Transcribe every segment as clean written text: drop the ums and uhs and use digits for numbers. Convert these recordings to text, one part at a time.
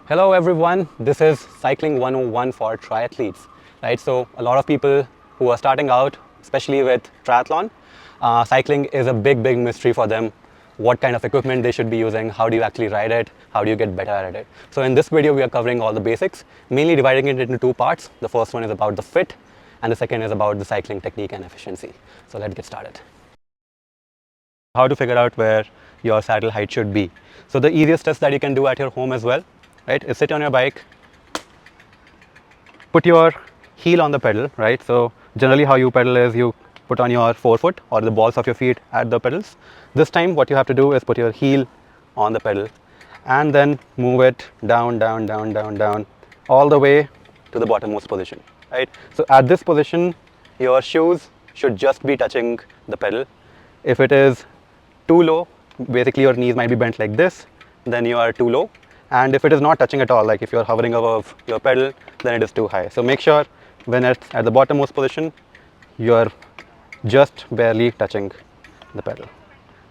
Hello everyone, this is Cycling 101 for Triathletes, right? So a lot of people who are starting out, especially with triathlon, cycling is a big mystery for them. What kind of equipment they should be using, how do you actually ride it, how do you get better at it. So in this video we are covering all the basics, mainly dividing it into two parts. The first one is about the fit and the second is about the cycling technique and efficiency. So let's get started. How to figure out where your saddle height should be. So the easiest test that you can do at your home as well, right, is sit on your bike, put your heel on the pedal, right? So generally how you pedal is you put on your forefoot or the balls of your feet at the pedals. This time what you have to do is put your heel on the pedal and then move it down, all the way to the bottommost position, right? So at this position, your shoes should just be touching the pedal. If it is too low, basically your knees might be bent like this, then you are too low. And if it is not touching at all, like if you're hovering above your pedal, then it is too high. So make sure when it's at the bottommost position, you're just barely touching the pedal,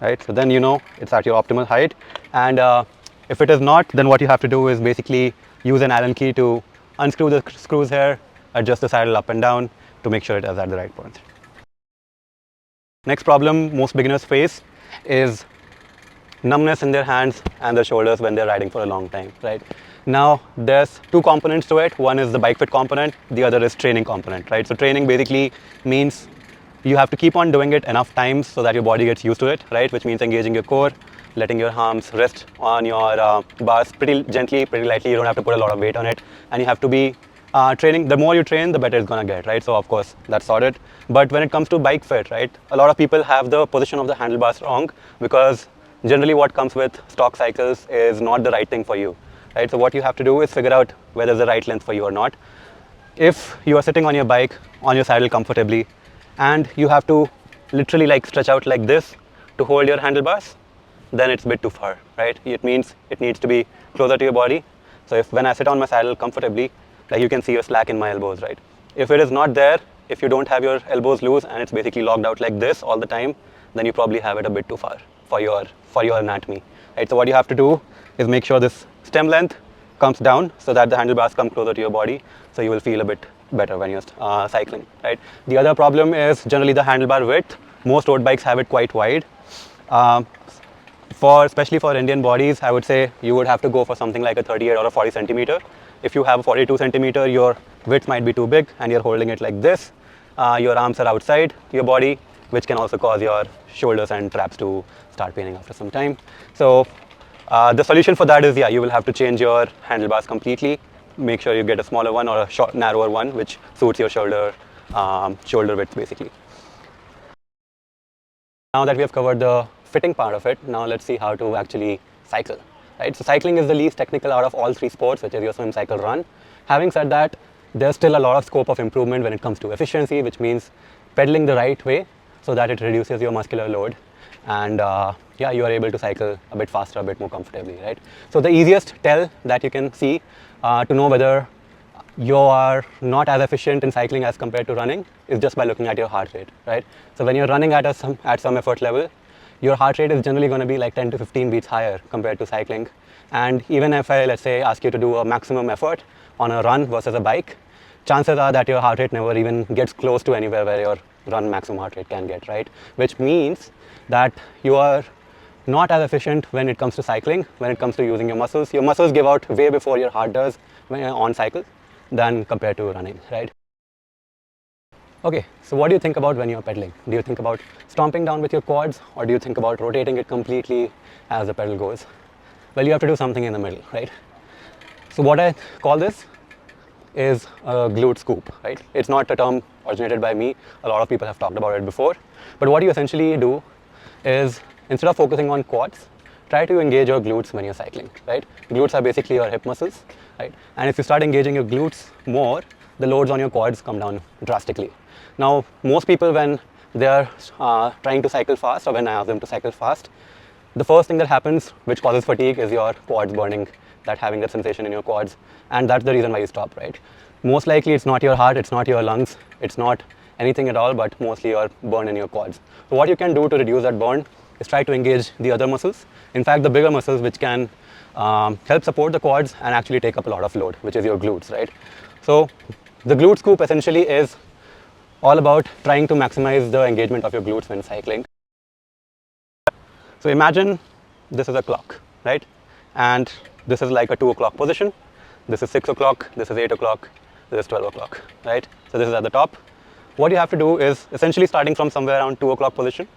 right? So then you know it's at your optimal height. And if it is not, then what you have to do is basically use an Allen key to unscrew the screws here, adjust the saddle up and down to make sure it is at the right point. Next problem most beginners face is numbness in their hands and their shoulders when they're riding for a long time, right? Now there's two components to it. One is the bike fit component, the other is training component, right? So training basically means you have to keep on doing it enough times so that your body gets used to it, right? Which means engaging your core, letting your arms rest on your bars pretty gently, pretty lightly. You don't have to put a lot of weight on it, and you have to be training. The more you train, the better it's gonna get, right? So of course that's sorted. But when it comes to bike fit, right, a lot of people have the position of the handlebars wrong, because generally what comes with stock cycles is not the right thing for you, right? So what you have to do is figure out whether it's the right length for you or not. If you are sitting on your bike, on your saddle comfortably, and you have to literally like stretch out like this to hold your handlebars, then it's a bit too far, right? It means it needs to be closer to your body. So if when I sit on my saddle comfortably, like you can see a slack in my elbows, right? If it is not there, if you don't have your elbows loose and it's basically locked out like this all the time, then you probably have it a bit too far for your anatomy, right? So what you have to do is make sure this stem length comes down so that the handlebars come closer to your body, so you will feel a bit better when you're cycling, right? The other problem is generally the handlebar width. Most road bikes have it quite wide. Especially for Indian bodies, I would say you would have to go for something like a 38 or a 40 centimeter. If you have a 42 centimeter, your width might be too big and you're holding it like this. Your arms are outside your body, which can also cause your shoulders and traps to start paining after some time. So the solution for that is, yeah, you will have to change your handlebars completely. Make sure you get a smaller one or a short, narrower one, which suits your shoulder width basically. Now that we have covered the fitting part of it, now let's see how to actually cycle, right? So cycling is the least technical out of all three sports, which is your swim, cycle, run. Having said that, there's still a lot of scope of improvement when it comes to efficiency, which means pedaling the right way so that it reduces your muscular load, and yeah, you are able to cycle a bit faster, a bit more comfortably, right? So the easiest tell that you can see to know whether you are not as efficient in cycling as compared to running is just by looking at your heart rate, right? So when you're running at some effort level, your heart rate is generally going to be like 10 to 15 beats higher compared to cycling. And even if I, let's say, ask you to do a maximum effort on a run versus a bike, chances are that your heart rate never even gets close to anywhere where your run maximum heart rate can get, right? Which means that you are not as efficient when it comes to cycling, when it comes to using your muscles. Your muscles give out way before your heart does when you're on cycle than compared to running, right? Okay, so what do you think about when you're pedaling? Do you think about stomping down with your quads, or do you think about rotating it completely as the pedal goes? Well, you have to do something in the middle, right? So what I call this is a glute scoop, right? It's not a term originated by me. A lot of people have talked about it before. But what you essentially do is, instead of focusing on quads, try to engage your glutes when you're cycling, right? Glutes are basically your hip muscles, right? And if you start engaging your glutes more, the loads on your quads come down drastically. Now, most people, when they're trying to cycle fast, or when I ask them to cycle fast, the first thing that happens, which causes fatigue, is your quads burning, that having that sensation in your quads. And that's the reason why you stop, right? Most likely it's not your heart, it's not your lungs, it's not anything at all, but mostly your burn in your quads. So what you can do to reduce that burn is try to engage the other muscles. In fact, the bigger muscles, which can help support the quads and actually take up a lot of load, which is your glutes, right? So the glute scoop essentially is all about trying to maximize the engagement of your glutes when cycling. So imagine this is a clock, right? And this is like a 2 o'clock position. This is 6 o'clock, this is 8 o'clock, this is 12 o'clock, right? So this is at the top. What you have to do is essentially starting from somewhere around 2 o'clock position,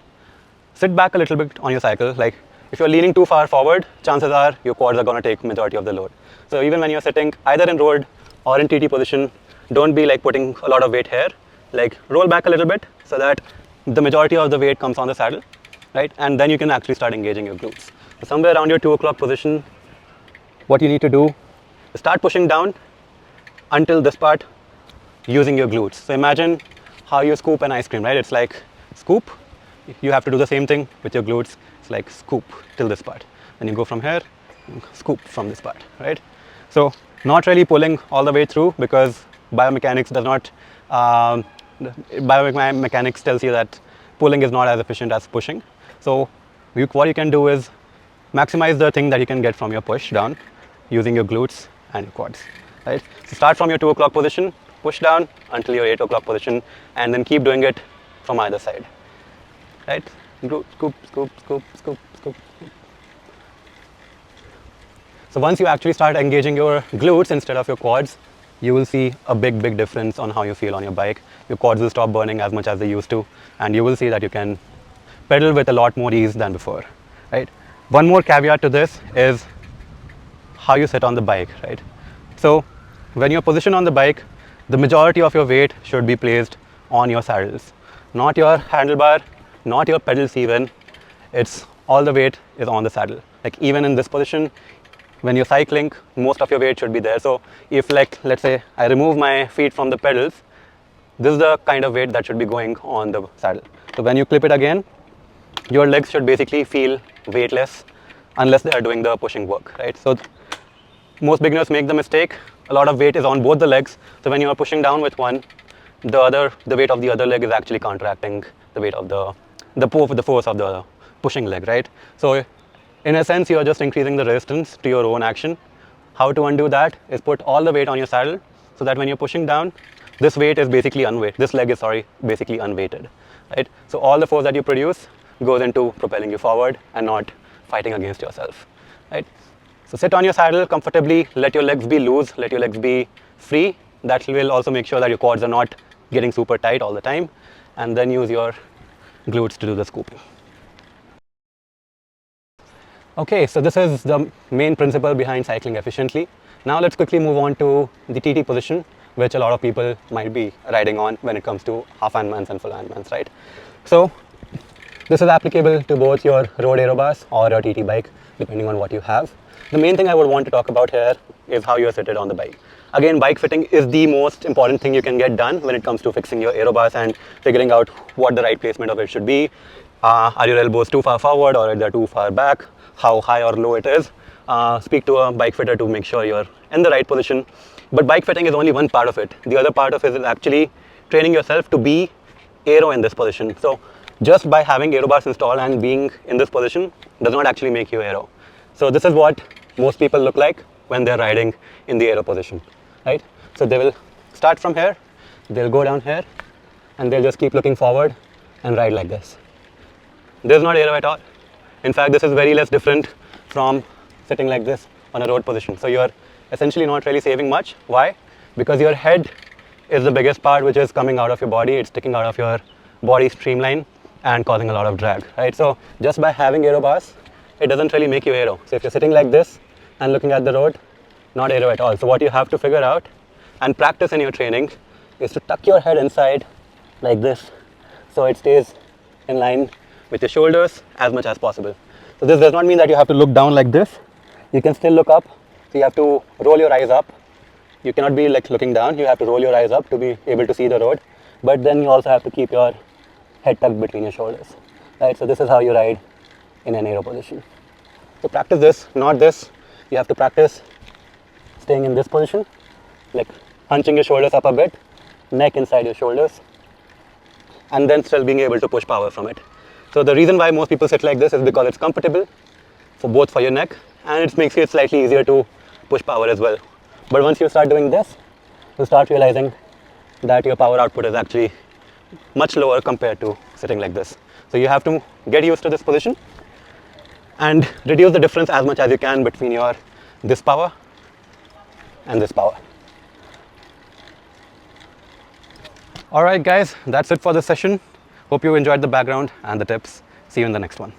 sit back a little bit on your cycle. Like if you're leaning too far forward, chances are your quads are going to take majority of the load. So even when you're sitting either in road or in TT position, don't be like putting a lot of weight here. Like roll back a little bit so that the majority of the weight comes on the saddle, right? And then you can actually start engaging your glutes. So somewhere around your 2 o'clock position, what you need to do is start pushing down until this part using your glutes. So imagine how you scoop an ice cream, right? It's like scoop. You have to do the same thing with your glutes. It's like scoop till this part. Then you go from here, scoop from this part, right? So not really pulling all the way through because biomechanics does not, biomechanics tells you that pulling is not as efficient as pushing. So what you can do is maximize the thing that you can get from your push down using your glutes and your quads, right? So start from your 2 o'clock position, push down until your 8 o'clock position, and then keep doing it from either side, right? Scoop, scoop, scoop, scoop, scoop, scoop. So once you actually start engaging your glutes instead of your quads, you will see a big difference on how you feel on your bike. Your quads will stop burning as much as they used to, and you will see that you can pedal with a lot more ease than before, right? One more caveat to this is how you sit on the bike, right? So when you're positioned on the bike, the majority of your weight should be placed on your saddles, not your handlebar, not your pedals even. It's all the weight is on the saddle. Like even in this position, when you're cycling, most of your weight should be there. So if like, let's say I remove my feet from the pedals, this is the kind of weight that should be going on the saddle. So when you clip it again, your legs should basically feel weightless unless they are doing the pushing work, right? So most beginners make the mistake. A lot of weight is on both the legs. So when you are pushing down with one, the weight of the other leg is actually counteracting the weight of the force of the pushing leg, right? So in a sense, you are just increasing the resistance to your own action. How to undo that is put all the weight on your saddle so that when you're pushing down, this weight is basically unweighted. This leg is, basically unweighted, right? So all the force that you produce goes into propelling you forward and not fighting against yourself, right? So sit on your saddle comfortably, let your legs be loose, let your legs be free. That will also make sure that your quads are not getting super tight all the time, and then use your glutes to do the scooping. Okay, so this is the main principle behind cycling efficiently. Now let's quickly move on to the TT position, which a lot of people might be riding on when it comes to half Ironmans and full Ironmans, right? So this is applicable to both your road aerobars or your TT bike, depending on what you have. The main thing I would want to talk about here is how you are seated on the bike. Again, bike fitting is the most important thing you can get done when it comes to fixing your aerobars and figuring out what the right placement of it should be. Are your elbows too far forward or are they too far back? How high or low it is. Speak to a bike fitter to make sure you're in the right position. But bike fitting is only one part of it. The other part of it is actually training yourself to be aero in this position. So just by having aerobars installed and being in this position does not actually make you aero. So this is what most people look like when they're riding in the aero position, right? So they will start from here, they'll go down here, and they'll just keep looking forward and ride like this. This is not aero at all. In fact, this is very less different from sitting like this on a road position. So you're essentially not really saving much. Why? Because your head is the biggest part which is coming out of your body. It's sticking out of your body streamline and causing a lot of drag, right? So just by having aero bars, it doesn't really make you aero. So if you're sitting like this and looking at the road, not aero at all. So what you have to figure out and practice in your training is to tuck your head inside like this, so it stays in line with your shoulders as much as possible. So this does not mean that you have to look down like this. You can still look up. So you have to roll your eyes up. You cannot be like looking down. You have to roll your eyes up to be able to see the road. But then you also have to keep your head tucked between your shoulders, right? So this is how you ride in an aero position. So practice this, not this. You have to practice staying in this position, like hunching your shoulders up a bit, neck inside your shoulders, and then still being able to push power from it. So the reason why most people sit like this is because it's comfortable for both for your neck and it makes it slightly easier to push power as well. But once you start doing this, you start realizing that your power output is actually much lower compared to sitting like this. So you have to get used to this position and reduce the difference as much as you can between your this power and this power. Alright guys, that's it for this session. Hope you enjoyed the background and the tips. See you in the next one.